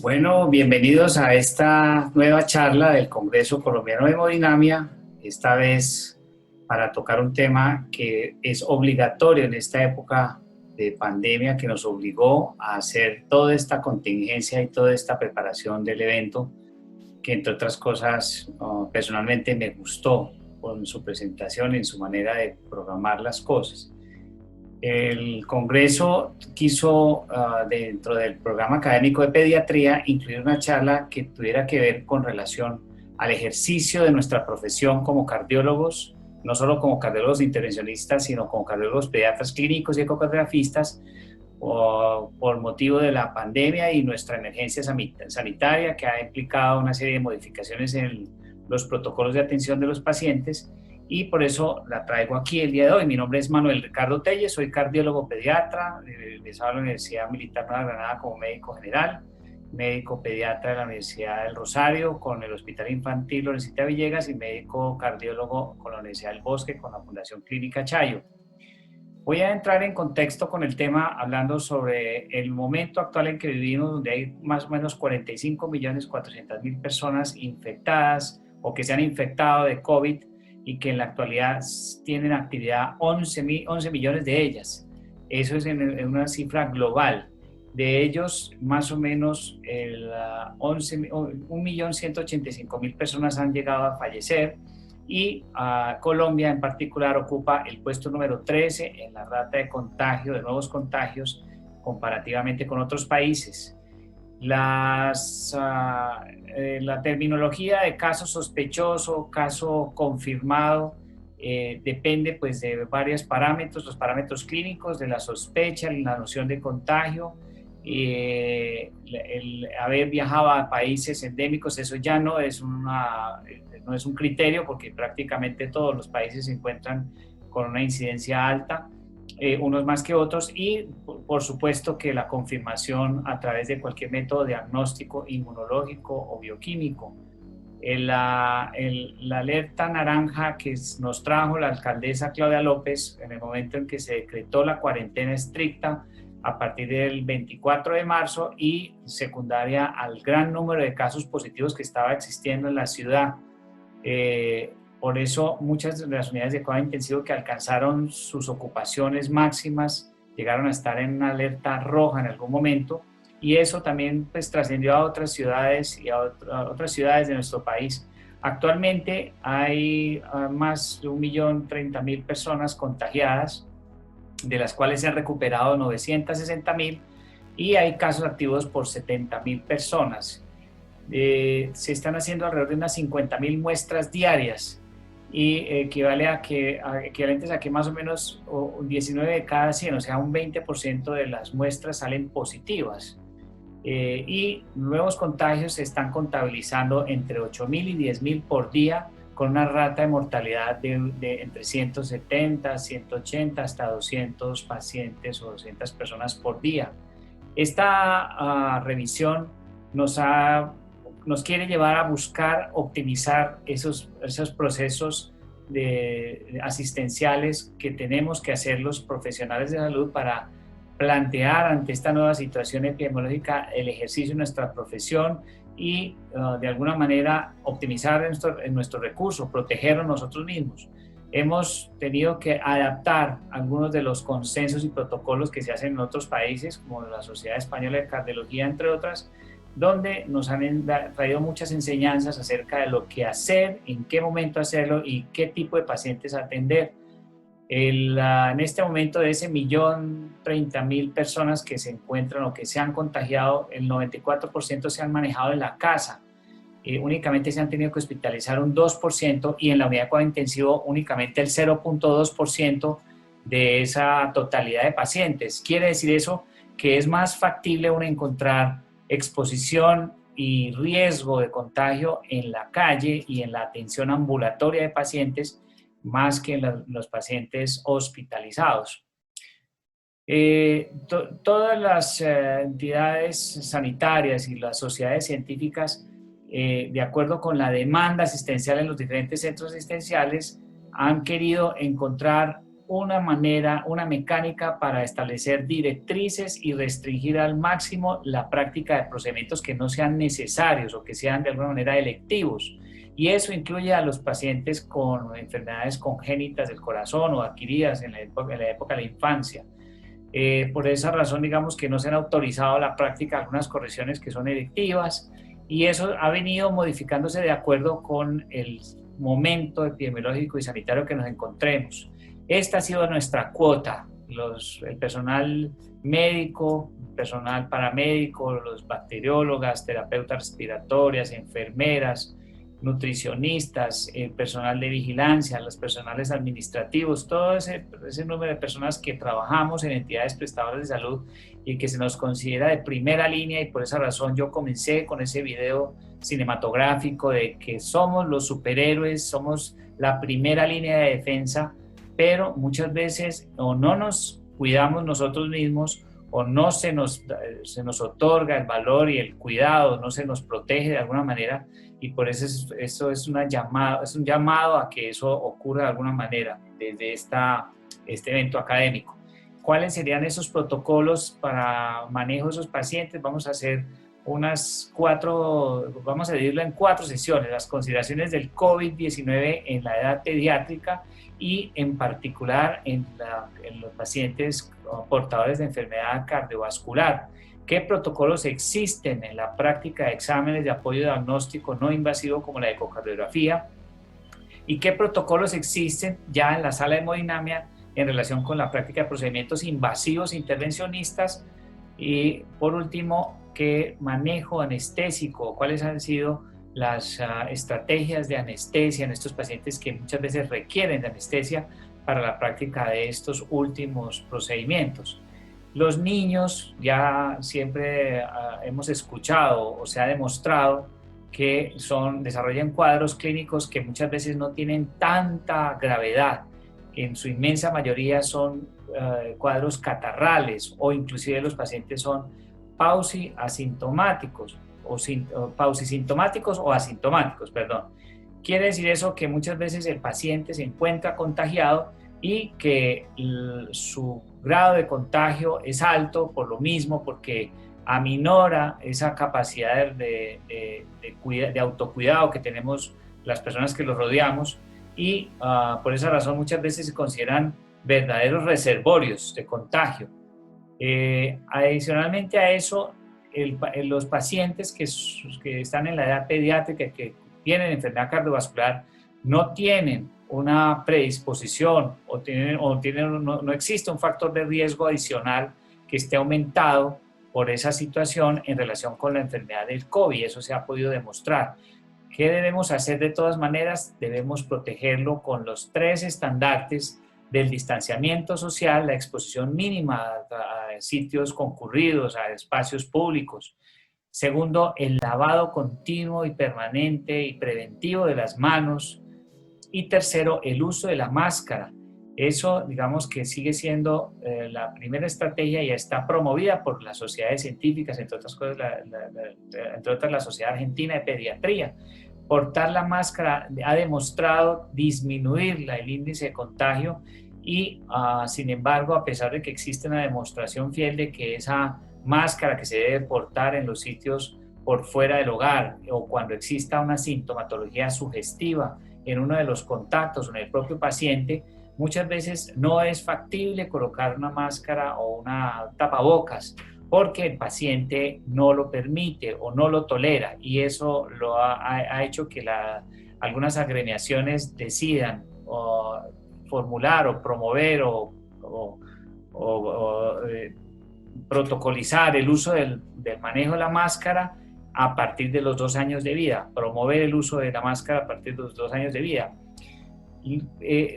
Bueno, bienvenidos a esta nueva charla del Congreso Colombiano de Hemodinamia, esta vez para tocar un tema que es obligatorio en esta época de pandemia que nos obligó a hacer toda esta contingencia y toda esta preparación del evento, que entre otras cosas personalmente me gustó con su presentación y en su manera de programar las cosas. El Congreso quiso, dentro del programa académico de pediatría, incluir una charla que tuviera que ver con relación al ejercicio de nuestra profesión como cardiólogos, no solo como cardiólogos intervencionistas, sino como cardiólogos pediatras clínicos y ecocardiografistas, por motivo de la pandemia y nuestra emergencia sanitaria, que ha implicado una serie de modificaciones en los protocolos de atención de los pacientes, y por eso la traigo aquí el día de hoy. Mi nombre es Manuel Ricardo Telles, soy cardiólogo pediatra, egresado de la Universidad Militar Nueva Granada como médico general, médico pediatra de la Universidad del Rosario con el Hospital Infantil Lorencita Villegas y médico cardiólogo con la Universidad del Bosque con la Fundación Clínica Chayo. Voy a entrar en contexto con el tema hablando sobre el momento actual en que vivimos, donde hay más o menos 45.400.000 personas infectadas o que se han infectado de COVID y que en la actualidad tienen actividad 11 millones de ellas. Eso es en una cifra global. De ellos, más o menos 1.185.000 personas han llegado a fallecer, y Colombia en particular ocupa el puesto número 13 en la rata de contagio, de nuevos contagios, comparativamente con otros países. La terminología de caso sospechoso, caso confirmado, depende pues de varios parámetros, los parámetros clínicos, de la sospecha, la noción de contagio, el haber viajado a países endémicos. Eso ya no es un criterio, porque prácticamente todos los países se encuentran con una incidencia alta, unos más que otros, y por supuesto que la confirmación a través de cualquier método diagnóstico inmunológico o bioquímico. La alerta naranja que nos trajo la alcaldesa Claudia López en el momento en que se decretó la cuarentena estricta a partir del 24 de marzo, y secundaria al gran número de casos positivos que estaba existiendo en la ciudad. Por eso muchas de las unidades de cuidado intensivo que alcanzaron sus ocupaciones máximas llegaron a estar en una alerta roja en algún momento, y eso también pues trascendió a otras ciudades y a otras ciudades de nuestro país. Actualmente hay más de 1.030.000 personas contagiadas, de las cuales se han recuperado 960.000, y hay casos activos por 70.000 personas. Se están haciendo alrededor de unas 50.000 muestras diarias, y equivalentes a que más o menos 19 de cada 100, o sea, un 20% de las muestras salen positivas. Y nuevos contagios se están contabilizando entre 8.000 y 10.000 por día, con una rata de mortalidad de entre 170, 180 hasta 200 pacientes o 200 personas por día. Esta revisión nos quiere llevar a buscar optimizar esos procesos asistenciales que tenemos que hacer los profesionales de salud para plantear ante esta nueva situación epidemiológica el ejercicio de nuestra profesión y de alguna manera optimizar nuestros recursos, protegernos nosotros mismos. Hemos tenido que adaptar algunos de los consensos y protocolos que se hacen en otros países, como la Sociedad Española de Cardiología, entre otras, donde nos han traído muchas enseñanzas acerca de lo que hacer, en qué momento hacerlo y qué tipo de pacientes atender. En este momento, de ese 1.030.000 personas que se encuentran o que se han contagiado, el 94% se han manejado en la casa. Únicamente se han tenido que hospitalizar un 2%, y en la unidad de cuidado intensivo únicamente el 0.2% de esa totalidad de pacientes. Quiere decir eso que es más factible uno encontrar exposición y riesgo de contagio en la calle y en la atención ambulatoria de pacientes, más que en los pacientes hospitalizados. Todas las entidades sanitarias y las sociedades científicas, de acuerdo con la demanda asistencial en los diferentes centros asistenciales, han querido encontrar una manera, una mecánica para establecer directrices y restringir al máximo la práctica de procedimientos que no sean necesarios o que sean de alguna manera electivos. Y eso incluye a los pacientes con enfermedades congénitas del corazón o adquiridas en la época de la infancia. Por esa razón, digamos que no se han autorizado la práctica de algunas correcciones que son electivas, y eso ha venido modificándose de acuerdo con el momento epidemiológico y sanitario que nos encontremos. Esta ha sido nuestra cuota. El personal médico, personal paramédico, los bacteriólogas, terapeutas respiratorias, enfermeras, nutricionistas, personal de vigilancia, los personales administrativos, todo ese número de personas que trabajamos en entidades prestadoras de salud y que se nos considera de primera línea, y por esa razón yo comencé con ese video cinematográfico de que somos los superhéroes, somos la primera línea de defensa, pero muchas veces o no nos cuidamos nosotros mismos o no se nos otorga el valor y el cuidado, no se nos protege de alguna manera, y por eso eso es un llamado a que eso ocurra de alguna manera desde este evento académico. ¿Cuáles serían esos protocolos para manejo de esos pacientes? Vamos a hacer vamos a dividirlo en 4 sesiones: las consideraciones del COVID-19 en la edad pediátrica y en particular en los pacientes portadores de enfermedad cardiovascular. ¿Qué protocolos existen en la práctica de exámenes de apoyo diagnóstico no invasivo como la ecocardiografía? ¿Y qué protocolos existen ya en la sala de hemodinamia en relación con la práctica de procedimientos invasivos intervencionistas? Y por último, ¿qué manejo anestésico? ¿Cuáles han sido las estrategias de anestesia en estos pacientes que muchas veces requieren de anestesia para la práctica de estos últimos procedimientos? Los niños, ya siempre hemos escuchado o se ha demostrado que desarrollan cuadros clínicos que muchas veces no tienen tanta gravedad, que en su inmensa mayoría son cuadros catarrales, o inclusive los pacientes son pausisintomáticos o asintomáticos, perdón. Quiere decir eso que muchas veces el paciente se encuentra contagiado y que su grado de contagio es alto por lo mismo, porque aminora esa capacidad de autocuidado que tenemos las personas que los rodeamos, y por esa razón muchas veces se consideran verdaderos reservorios de contagio. Adicionalmente a eso, los pacientes que están en la edad pediátrica, que tienen enfermedad cardiovascular, no tienen una predisposición no existe un factor de riesgo adicional que esté aumentado por esa situación en relación con la enfermedad del COVID. Eso se ha podido demostrar. ¿Qué debemos hacer de todas maneras? Debemos protegerlo con los 3 estandartes del distanciamiento social, la exposición mínima a sitios concurridos, a espacios públicos. Segundo, el lavado continuo y permanente y preventivo de las manos. Y tercero, el uso de la máscara. Eso, digamos que sigue siendo la primera estrategia y está promovida por las sociedades científicas, entre otras cosas, entre otras la Sociedad Argentina de Pediatría. Portar la máscara ha demostrado disminuir el índice de contagio, y sin embargo, a pesar de que existe una demostración fiel de que esa máscara que se debe portar en los sitios por fuera del hogar o cuando exista una sintomatología sugestiva en uno de los contactos o en el propio paciente, muchas veces no es factible colocar una máscara o una tapabocas porque el paciente no lo permite o no lo tolera, y eso ha hecho que algunas agremiaciones decidan formular o promover o protocolizar el uso del manejo de la máscara a partir de los 2 años de vida, promover el uso de la máscara a partir de los 2 años de vida. Y,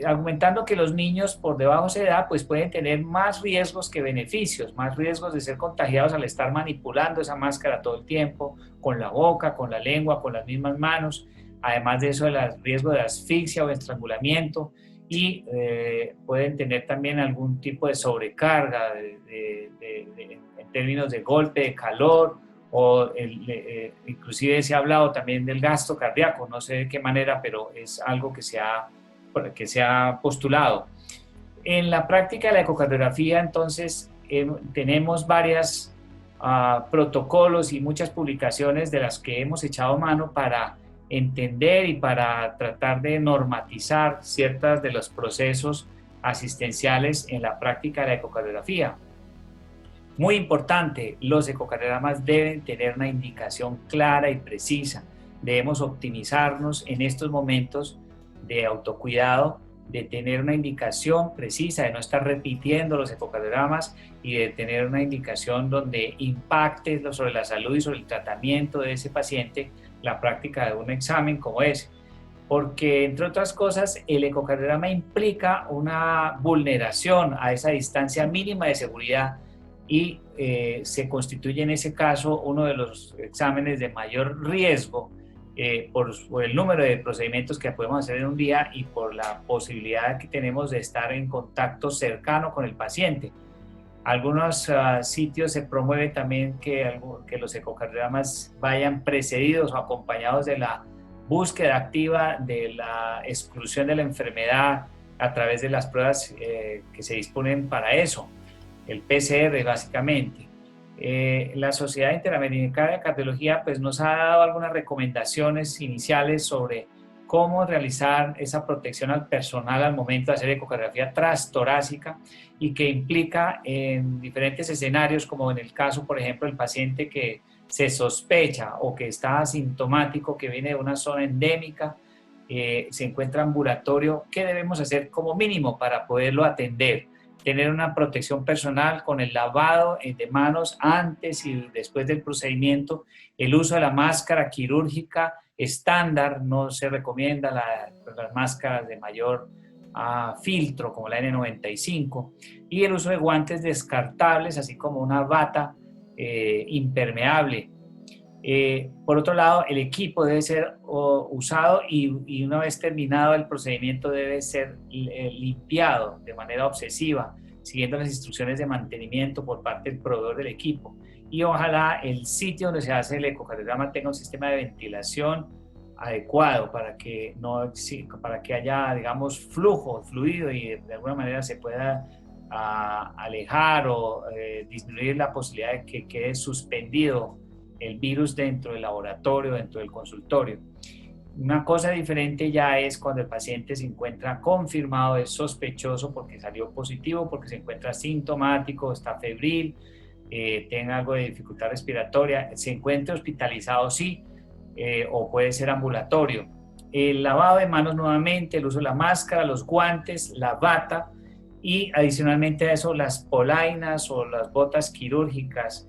argumentando que los niños por debajo de esa edad pues pueden tener más riesgos que beneficios, más riesgos de ser contagiados al estar manipulando esa máscara todo el tiempo, con la boca, con la lengua, con las mismas manos, además de eso, el riesgo de asfixia o estrangulamiento, y pueden tener también algún tipo de sobrecarga en términos de golpe, de calor, o inclusive se ha hablado también del gasto cardíaco, no sé de qué manera, pero es algo que se ha postulado. En la práctica de la ecocardiografía, entonces, tenemos varios protocolos y muchas publicaciones de las que hemos echado mano para entender y para tratar de normatizar ciertos de los procesos asistenciales en la práctica de la ecocardiografía. Muy importante, los ecocardiogramas deben tener una indicación clara y precisa. Debemos optimizarnos en estos momentos de autocuidado, de tener una indicación precisa, de no estar repitiendo los ecocardiogramas y de tener una indicación donde impacte sobre la salud y sobre el tratamiento de ese paciente la práctica de un examen como ese. Porque, entre otras cosas, el ecocardiograma implica una vulneración a esa distancia mínima de seguridad y se constituye en ese caso uno de los exámenes de mayor riesgo por el número de procedimientos que podemos hacer en un día y por la posibilidad que tenemos de estar en contacto cercano con el paciente. Algunos sitios se promueve también que los ecocardiogramas vayan precedidos o acompañados de la búsqueda activa de la exclusión de la enfermedad a través de las pruebas que se disponen para eso, el PCR básicamente. La Sociedad Interamericana de Cardiología pues, nos ha dado algunas recomendaciones iniciales sobre cómo realizar esa protección al personal al momento de hacer ecocardiografía transtorácica y que implica en diferentes escenarios, como en el caso, por ejemplo, del paciente que se sospecha o que está asintomático, que viene de una zona endémica, se encuentra ambulatorio, ¿qué debemos hacer como mínimo para poderlo atender? Tener una protección personal con el lavado de manos antes y después del procedimiento, el uso de la máscara quirúrgica estándar, no se recomienda las máscaras de mayor filtro como la N95, y el uso de guantes descartables, así como una bata impermeable. Por otro lado, el equipo debe ser usado y una vez terminado el procedimiento debe ser limpiado de manera obsesiva, siguiendo las instrucciones de mantenimiento por parte del proveedor del equipo. Y ojalá el sitio donde se hace el ecocardiograma tenga un sistema de ventilación adecuado para que, para que haya, digamos, fluido y de alguna manera se pueda alejar o disminuir la posibilidad de que quede suspendido el virus dentro del laboratorio, dentro del consultorio. Una cosa diferente ya es cuando el paciente se encuentra confirmado, es sospechoso porque salió positivo, porque se encuentra sintomático, está febril, tenga algo de dificultad respiratoria, se encuentra hospitalizado, sí, o puede ser ambulatorio. El lavado de manos nuevamente, el uso de la máscara, los guantes, la bata y adicionalmente a eso las polainas o las botas quirúrgicas,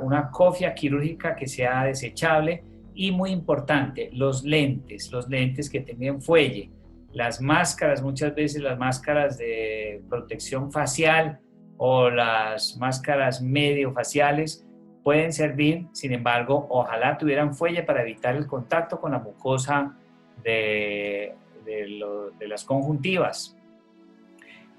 una cofia quirúrgica que sea desechable y muy importante, los lentes que tengan fuelle, las máscaras, muchas veces las máscaras de protección facial o las máscaras medio faciales pueden servir, sin embargo, ojalá tuvieran fuelle para evitar el contacto con la mucosa de las conjuntivas.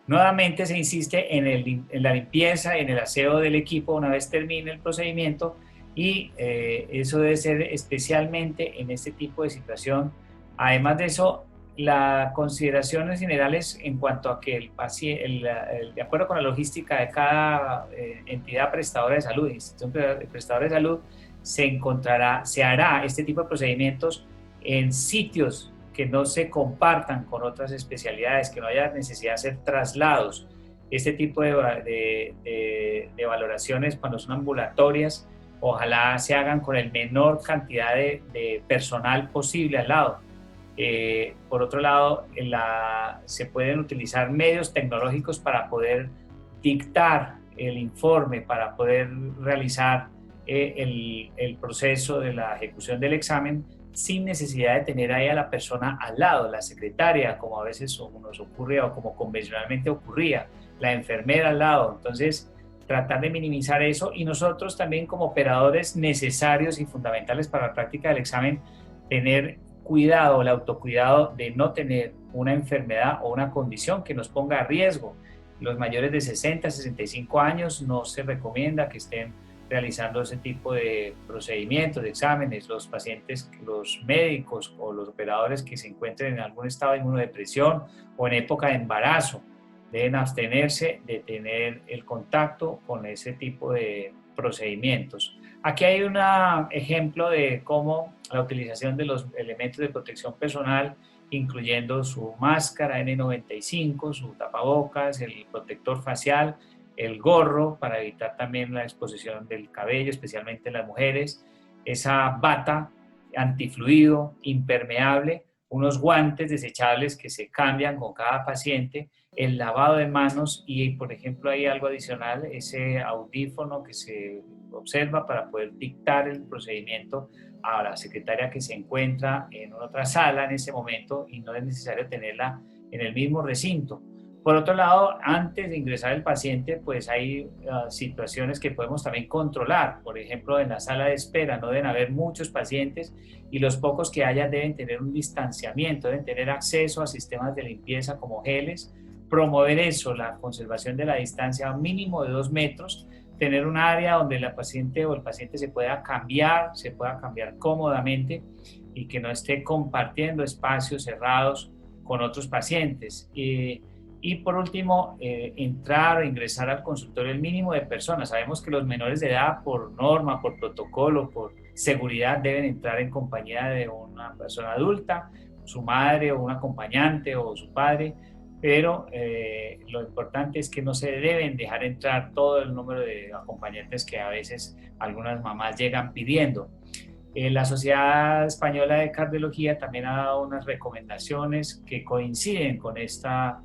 Nuevamente se insiste en la limpieza y en el aseo del equipo una vez termine el procedimiento y eso debe ser especialmente en este tipo de situación. Además de eso, las consideraciones generales en cuanto a que el paciente, de acuerdo con la logística de cada entidad prestadora de salud, institución prestadora de salud, se hará este tipo de procedimientos en sitios que no se compartan con otras especialidades, que no haya necesidad de hacer traslados. Este tipo de valoraciones, cuando son ambulatorias, ojalá se hagan con el menor cantidad de personal posible al lado. Por otro lado, se pueden utilizar medios tecnológicos para poder dictar el informe, para poder realizar el proceso de la ejecución del examen sin necesidad de tener ahí a la persona al lado, la secretaria, como a veces nos ocurre o como convencionalmente ocurría, la enfermera al lado. Entonces, tratar de minimizar eso y nosotros también como operadores necesarios y fundamentales para la práctica del examen, tener cuidado, el autocuidado de no tener una enfermedad o una condición que nos ponga a riesgo. Los mayores de 60, 65 años no se recomienda que estén realizando ese tipo de procedimientos, de exámenes, los pacientes, los médicos o los operadores que se encuentren en algún estado de inmunodepresión o en época de embarazo. deben abstenerse de tener el contacto con ese tipo de procedimientos. Aquí hay un ejemplo de cómo la utilización de los elementos de protección personal, incluyendo su máscara N95, su tapabocas, el protector facial, el gorro para evitar también la exposición del cabello, especialmente en las mujeres, esa bata antifluido, impermeable, unos guantes desechables que se cambian con cada paciente, el lavado de manos y, por ejemplo, hay algo adicional, ese audífono que se observa para poder dictar el procedimiento a la secretaria que se encuentra en otra sala en ese momento y no es necesario tenerla en el mismo recinto. Por otro lado, antes de ingresar el paciente, pues hay situaciones que podemos también controlar. Por ejemplo, en la sala de espera no deben haber muchos pacientes y los pocos que haya deben tener un distanciamiento, deben tener acceso a sistemas de limpieza como geles, promover eso, la conservación de la distancia mínimo de 2 metros, tener un área donde la paciente o el paciente se pueda cambiar cómodamente y que no esté compartiendo espacios cerrados con otros pacientes. Y por último, entrar o ingresar al consultorio el mínimo de personas. Sabemos que los menores de edad, por norma, por protocolo, por seguridad, deben entrar en compañía de una persona adulta, su madre o un acompañante o su padre, pero lo importante es que no se deben dejar entrar todo el número de acompañantes que a veces algunas mamás llegan pidiendo. La Sociedad Española de Cardiología también ha dado unas recomendaciones que coinciden con estas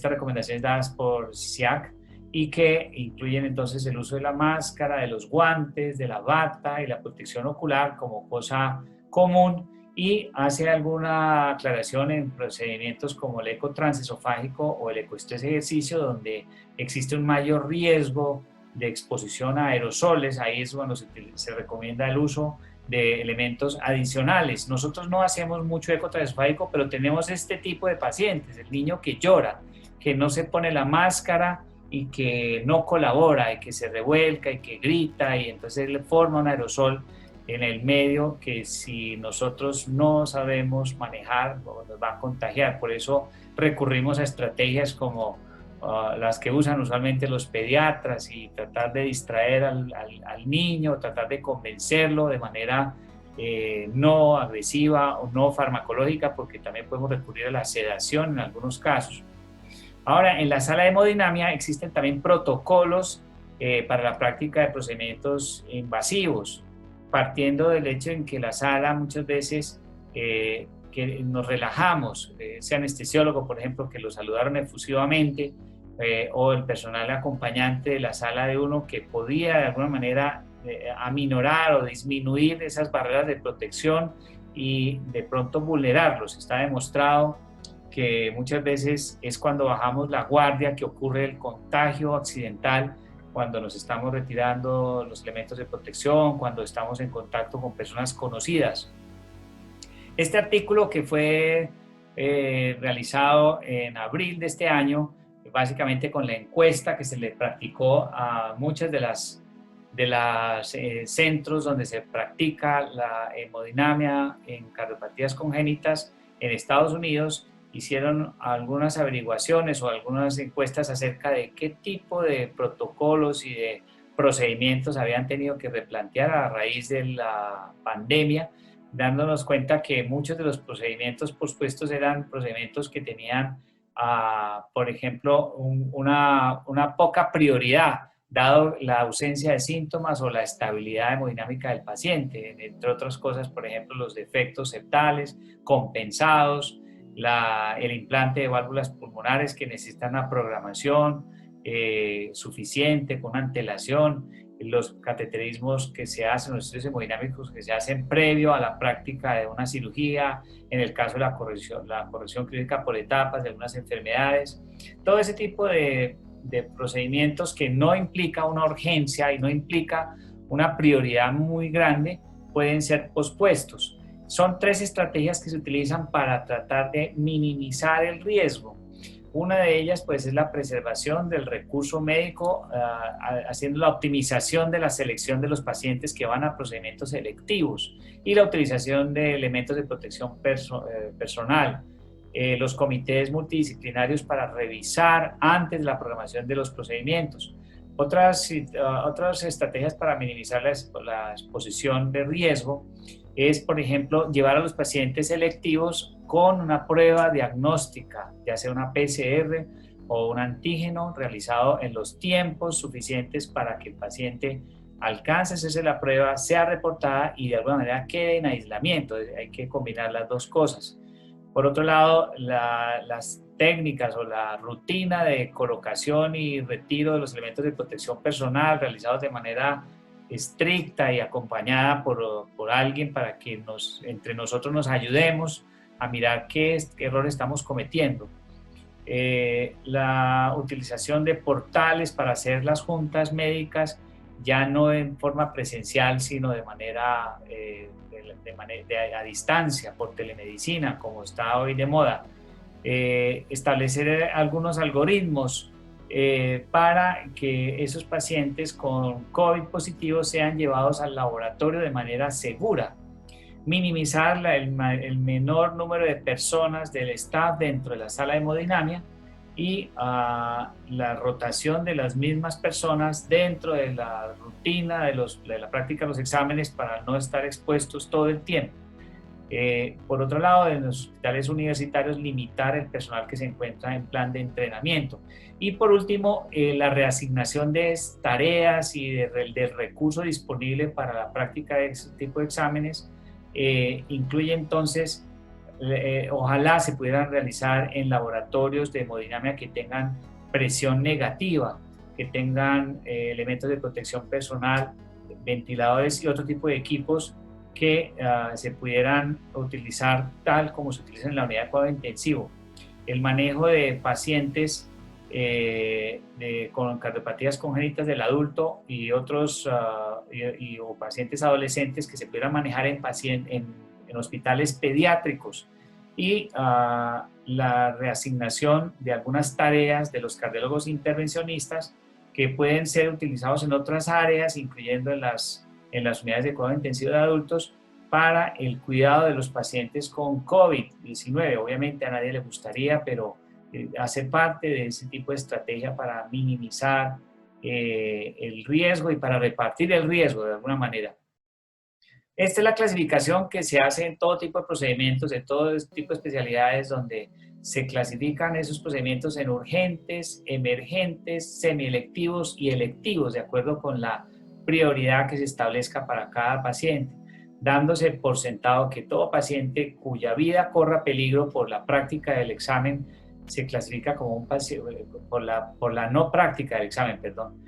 recomendaciones dadas por SIAC y que incluyen entonces el uso de la máscara, de los guantes, de la bata y la protección ocular como cosa común, y hace alguna aclaración en procedimientos como el eco transesofágico o el ecoestrés ejercicio, donde existe un mayor riesgo de exposición a aerosoles. Ahí es cuando se recomienda el uso de elementos adicionales. Nosotros no hacemos mucho eco transesofágico, pero tenemos este tipo de pacientes, el niño que llora, que no se pone la máscara y que no colabora, y que se revuelca y que grita, y entonces le forma un aerosol en el medio que si nosotros no sabemos manejar nos va a contagiar. Por eso recurrimos a estrategias como las que usan usualmente los pediatras y tratar de distraer al niño, tratar de convencerlo de manera no agresiva o no farmacológica, porque también podemos recurrir a la sedación en algunos casos. Ahora, en la sala de hemodinamia existen también protocolos para la práctica de procedimientos invasivos, partiendo del hecho en que la sala muchas veces que nos relajamos, ese anestesiólogo, por ejemplo, que lo saludaron efusivamente, o el personal acompañante de la sala de uno que podía de alguna manera aminorar o disminuir esas barreras de protección y de pronto vulnerarlos. Está demostrado que muchas veces es cuando bajamos la guardia que ocurre el contagio accidental, cuando nos estamos retirando los elementos de protección, cuando estamos en contacto con personas conocidas. Este artículo que fue realizado en abril de este año, básicamente con la encuesta que se le practicó a muchas de las centros donde se practica la hemodinamia en cardiopatías congénitas en Estados Unidos, hicieron algunas averiguaciones o algunas encuestas acerca de qué tipo de protocolos y de procedimientos habían tenido que replantear a raíz de la pandemia, dándonos cuenta que muchos de los procedimientos pospuestos eran procedimientos que tenían, por ejemplo, una poca prioridad, dado la ausencia de síntomas o la estabilidad hemodinámica del paciente, entre otras cosas, por ejemplo, los defectos septales compensados, el implante de válvulas pulmonares que necesitan una programación suficiente, con antelación, los cateterismos que se hacen, los estudios hemodinámicos que se hacen previo a la práctica de una cirugía, en el caso de la corrección clínica por etapas de algunas enfermedades, todo ese tipo de procedimientos que no implica una urgencia y no implica una prioridad muy grande, pueden ser pospuestos. Son 3 estrategias que se utilizan para tratar de minimizar el riesgo. Una de ellas pues es la preservación del recurso médico, haciendo la optimización de la selección de los pacientes que van a procedimientos selectivos y la utilización de elementos de protección personal. los comités multidisciplinarios para revisar antes la programación de los procedimientos. Otras estrategias para minimizar la exposición de riesgo es, por ejemplo, llevar a los pacientes selectivos con una prueba diagnóstica, ya sea una PCR o un antígeno realizado en los tiempos suficientes para que el paciente alcance a hacerse la prueba, sea reportada y de alguna manera quede en aislamiento. Hay que combinar las dos cosas. Por otro lado, las técnicas o la rutina de colocación y retiro de los elementos de protección personal realizados de manera estricta y acompañada por alguien para que entre nosotros nos ayudemos a mirar qué error estamos cometiendo. La utilización de portales para hacer las juntas médicas, ya no en forma presencial, sino de manera, a distancia, por telemedicina, como está hoy de moda. Establecer algunos algoritmos para que esos pacientes con COVID positivo sean llevados al laboratorio de manera segura. Minimizar el menor número de personas del staff dentro de la sala de hemodinamia y la rotación de las mismas personas dentro de la rutina de la práctica de los exámenes para no estar expuestos todo el tiempo. Por otro lado, en los hospitales universitarios, limitar el personal que se encuentra en plan de entrenamiento. Y por último, la reasignación de tareas y del recurso disponible para la práctica de ese tipo de exámenes. Incluye entonces, ojalá se pudieran realizar en laboratorios de hemodinamia que tengan presión negativa, que tengan elementos de protección personal, ventiladores y otro tipo de equipos que se pudieran utilizar tal como se utiliza en la unidad de cuidado intensivo. El manejo de pacientes con cardiopatías congénitas del adulto y otros o pacientes adolescentes que se pudieran manejar en hospitales pediátricos, y la reasignación de algunas tareas de los cardiólogos intervencionistas que pueden ser utilizados en otras áreas, incluyendo en las unidades de cuidado intensivo de adultos, para el cuidado de los pacientes con COVID-19. Obviamente a nadie le gustaría, pero hace parte de ese tipo de estrategia para minimizar el riesgo y para repartir el riesgo de alguna manera. Esta es la clasificación que se hace en todo tipo de procedimientos, en todo tipo de especialidades, donde se clasifican esos procedimientos en urgentes, emergentes, semielectivos y electivos, de acuerdo con la prioridad que se establezca para cada paciente, dándose por sentado que todo paciente cuya vida corra peligro por la práctica del examen se clasifica como un paciente, por la no práctica del examen, perdón.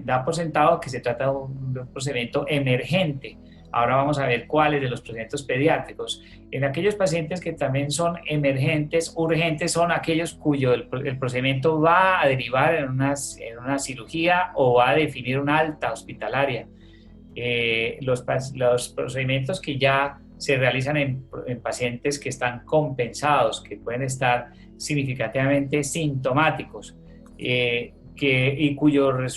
Da por sentado que se trata de un procedimiento emergente. Ahora vamos a ver cuáles de los procedimientos pediátricos. En aquellos pacientes que también son emergentes, urgentes son aquellos cuyo el procedimiento va a derivar en una cirugía o va a definir una alta hospitalaria. Los procedimientos que ya se realizan en pacientes que están compensados, que pueden estar significativamente sintomáticos, y cuya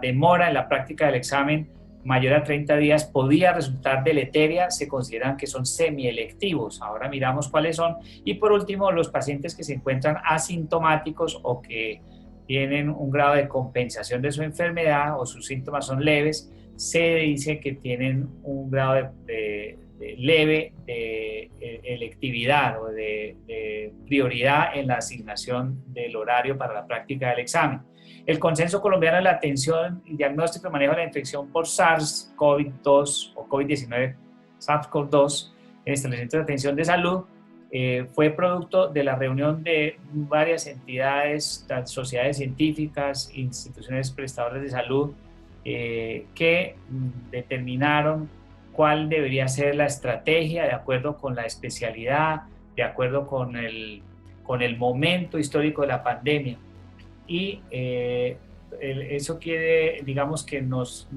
demora en la práctica del examen mayor a 30 días podía resultar deleteria, se consideran que son semielectivos. Ahora miramos cuáles son. Y por último, los pacientes que se encuentran asintomáticos o que tienen un grado de compensación de su enfermedad o sus síntomas son leves, se dice que tienen un grado leve de electividad o de prioridad en la asignación del horario para la práctica del examen. El Consenso Colombiano de la Atención y Diagnóstico y Manejo de la Infección por SARS-CoV-2 o COVID-19, SARS-CoV-2, en establecimientos de atención de salud, fue producto de la reunión de varias entidades, sociedades científicas, instituciones prestadoras de salud, que determinaron cuál debería ser la estrategia de acuerdo con la especialidad, de acuerdo con el momento histórico de la pandemia. Y eso quiere, digamos, que nos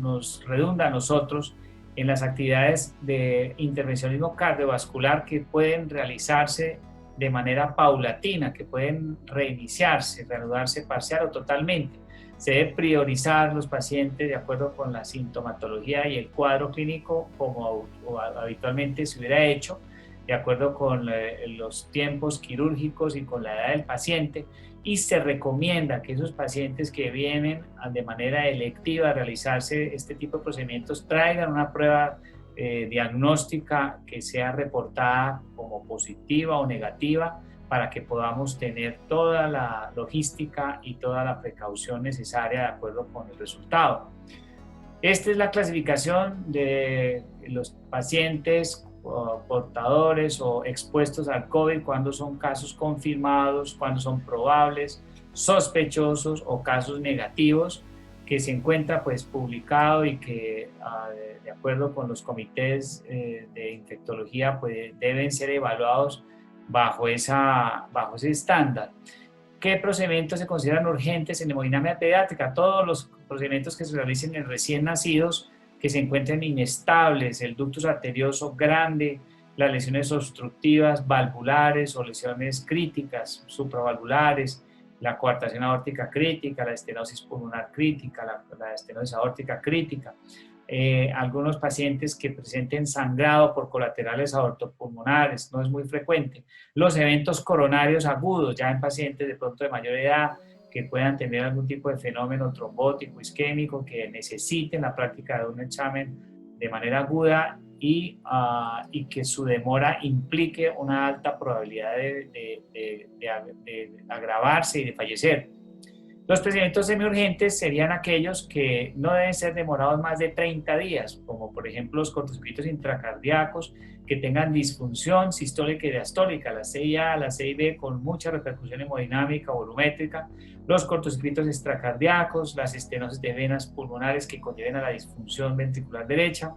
redunda a nosotros en las actividades de intervencionismo cardiovascular que pueden realizarse de manera paulatina, que pueden reiniciarse, reanudarse parcial o totalmente. Se debe priorizar los pacientes de acuerdo con la sintomatología y el cuadro clínico, como habitualmente se hubiera hecho, de acuerdo con los tiempos quirúrgicos y con la edad del paciente, y se recomienda que esos pacientes que vienen de manera electiva a realizarse este tipo de procedimientos traigan una prueba diagnóstica que sea reportada como positiva o negativa para que podamos tener toda la logística y toda la precaución necesaria de acuerdo con el resultado. Esta es la clasificación de los pacientes portadores o expuestos al COVID, cuando son casos confirmados, cuando son probables, sospechosos o casos negativos, que se encuentra pues publicado y que de acuerdo con los comités de infectología pues deben ser evaluados bajo ese estándar. ¿Qué procedimientos se consideran urgentes en hemodinamia pediátrica? Todos los procedimientos que se realicen en recién nacidos que se encuentren inestables, el ductus arterioso grande, las lesiones obstructivas valvulares o lesiones críticas supravalvulares, la coartación aórtica crítica, la estenosis pulmonar crítica, la estenosis aórtica crítica. Algunos pacientes que presenten sangrado por colaterales aortopulmonares, no es muy frecuente. Los eventos coronarios agudos, ya en pacientes de pronto de mayor edad, que puedan tener algún tipo de fenómeno trombótico, isquémico, que necesiten la práctica de un examen de manera aguda y que su demora implique una alta probabilidad de agravarse y de fallecer. Los procedimientos semiurgentes serían aquellos que no deben ser demorados más de 30 días, como por ejemplo los cortocircuitos intracardíacos que tengan disfunción sistólica y diastólica, la CIA, la CIB con mucha repercusión hemodinámica o volumétrica, los cortocircuitos extracardíacos, las estenosis de venas pulmonares que conlleven a la disfunción ventricular derecha,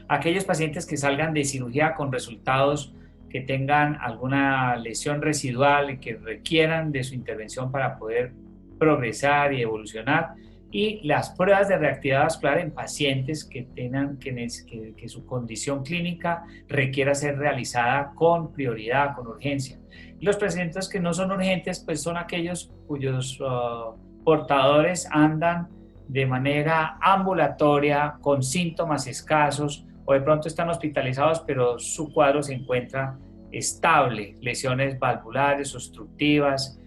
aquellos pacientes que salgan de cirugía con resultados que tengan alguna lesión residual y que requieran de su intervención para poder progresar y evolucionar, y las pruebas de reactividad vascular en pacientes que tengan que su condición clínica requiera ser realizada con prioridad, con urgencia. Y los pacientes que no son urgentes, pues son aquellos cuyos portadores andan de manera ambulatoria, con síntomas escasos, o de pronto están hospitalizados, pero su cuadro se encuentra estable, lesiones valvulares, obstructivas,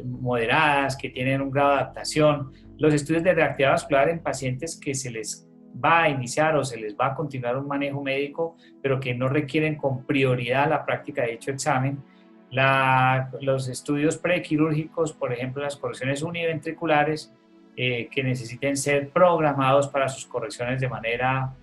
moderadas, que tienen un grado de adaptación. Los estudios de reactividad vascular en pacientes que se les va a iniciar o se les va a continuar un manejo médico, pero que no requieren con prioridad la práctica de dicho examen. Los estudios prequirúrgicos, por ejemplo, las correcciones univentriculares, que necesiten ser programados para sus correcciones de manera,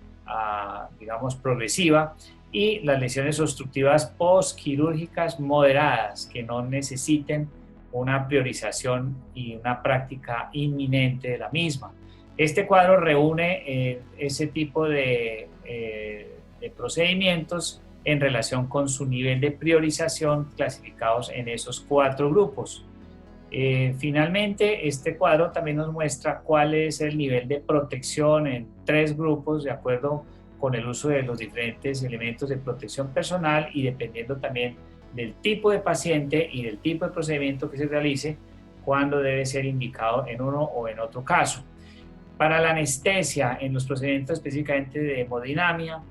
digamos, progresiva, y las lesiones obstructivas postquirúrgicas moderadas que no necesiten una priorización y una práctica inminente de la misma. Este cuadro reúne ese tipo de procedimientos en relación con su nivel de priorización clasificados en esos 4 grupos. Finalmente, este cuadro también nos muestra cuál es el nivel de protección en 3 grupos de acuerdo con el uso de los diferentes elementos de protección personal y dependiendo también del tipo de paciente y del tipo de procedimiento que se realice, cuándo debe ser indicado en uno o en otro caso. Para la anestesia, en los procedimientos específicamente de hemodinamia,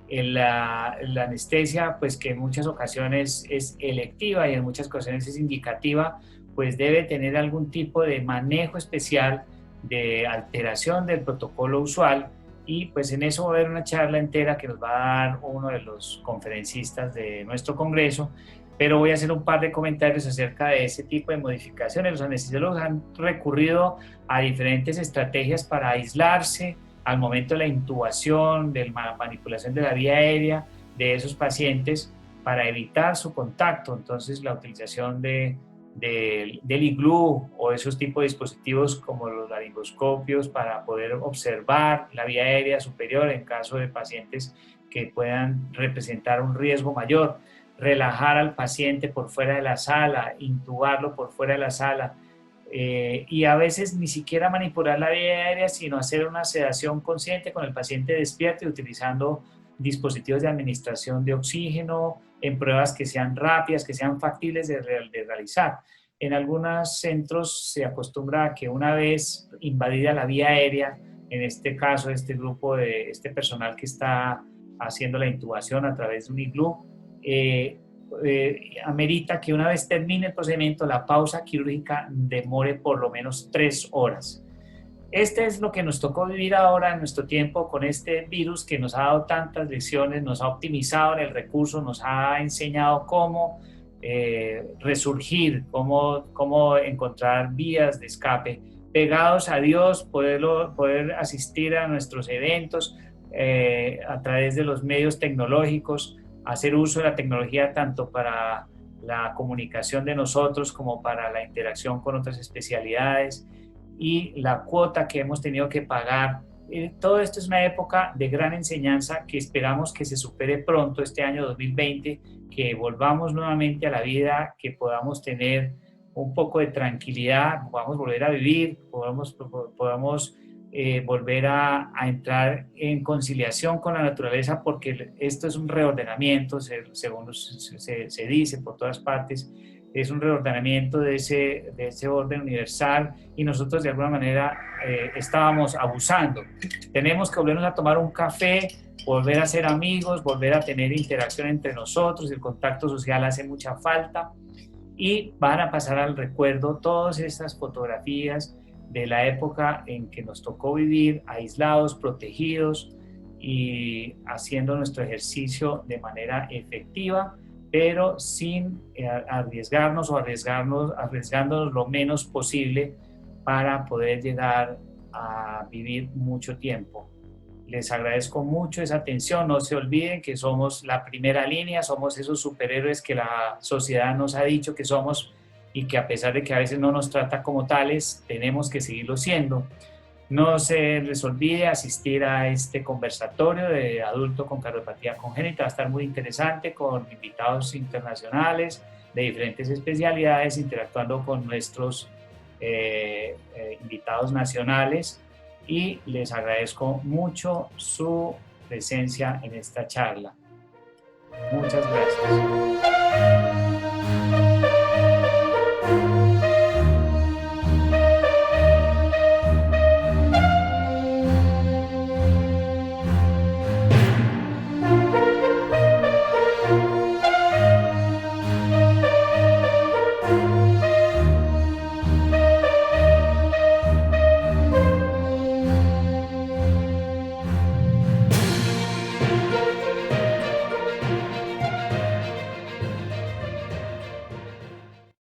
la anestesia, pues que en muchas ocasiones es electiva y en muchas ocasiones es indicativa, pues debe tener algún tipo de manejo especial de alteración del protocolo usual, y pues en eso va a haber una charla entera que nos va a dar uno de los conferencistas de nuestro congreso, pero voy a hacer un par de comentarios acerca de ese tipo de modificaciones. Los anestesiólogos han recurrido a diferentes estrategias para aislarse al momento de la intubación, de la manipulación de la vía aérea de esos pacientes para evitar su contacto. Entonces la utilización del iglú o esos tipos de dispositivos como los laringoscopios para poder observar la vía aérea superior en caso de pacientes que puedan representar un riesgo mayor, relajar al paciente por fuera de la sala, intubarlo por fuera de la sala, y a veces ni siquiera manipular la vía aérea, sino hacer una sedación consciente con el paciente despierto y utilizando dispositivos de administración de oxígeno en pruebas que sean rápidas, que sean factibles de realizar. En algunos centros se acostumbra a que una vez invadida la vía aérea, en este caso este grupo de este personal que está haciendo la intubación a través de un iglú, amerita que una vez termine el procedimiento, la pausa quirúrgica demore por lo menos 3 horas. Este es lo que nos tocó vivir ahora en nuestro tiempo con este virus que nos ha dado tantas lecciones, nos ha optimizado en el recurso, nos ha enseñado cómo resurgir, cómo encontrar vías de escape. Pegados a Dios, poder asistir a nuestros eventos a través de los medios tecnológicos, hacer uso de la tecnología tanto para la comunicación de nosotros como para la interacción con otras especialidades y la cuota que hemos tenido que pagar. Todo esto es una época de gran enseñanza que esperamos que se supere pronto este año 2020, que volvamos nuevamente a la vida, que podamos tener un poco de tranquilidad, podamos volver a vivir, podamos volver a entrar en conciliación con la naturaleza, porque esto es un reordenamiento, según se dice por todas partes, es un reordenamiento de ese orden universal y nosotros de alguna manera estábamos abusando. Tenemos que volvernos a tomar un café, volver a ser amigos, volver a tener interacción entre nosotros, el contacto social hace mucha falta y van a pasar al recuerdo todas estas fotografías de la época en que nos tocó vivir aislados, protegidos y haciendo nuestro ejercicio de manera efectiva, pero sin arriesgarnos o arriesgándonos lo menos posible para poder llegar a vivir mucho tiempo. Les agradezco mucho esa atención, no se olviden que somos la primera línea, somos esos superhéroes que la sociedad nos ha dicho que somos y que a pesar de que a veces no nos trata como tales, tenemos que seguirlo siendo. No se les olvide asistir a este conversatorio de adulto con cardiopatía congénita, va a estar muy interesante con invitados internacionales de diferentes especialidades, interactuando con nuestros invitados nacionales y les agradezco mucho su presencia en esta charla. Muchas gracias.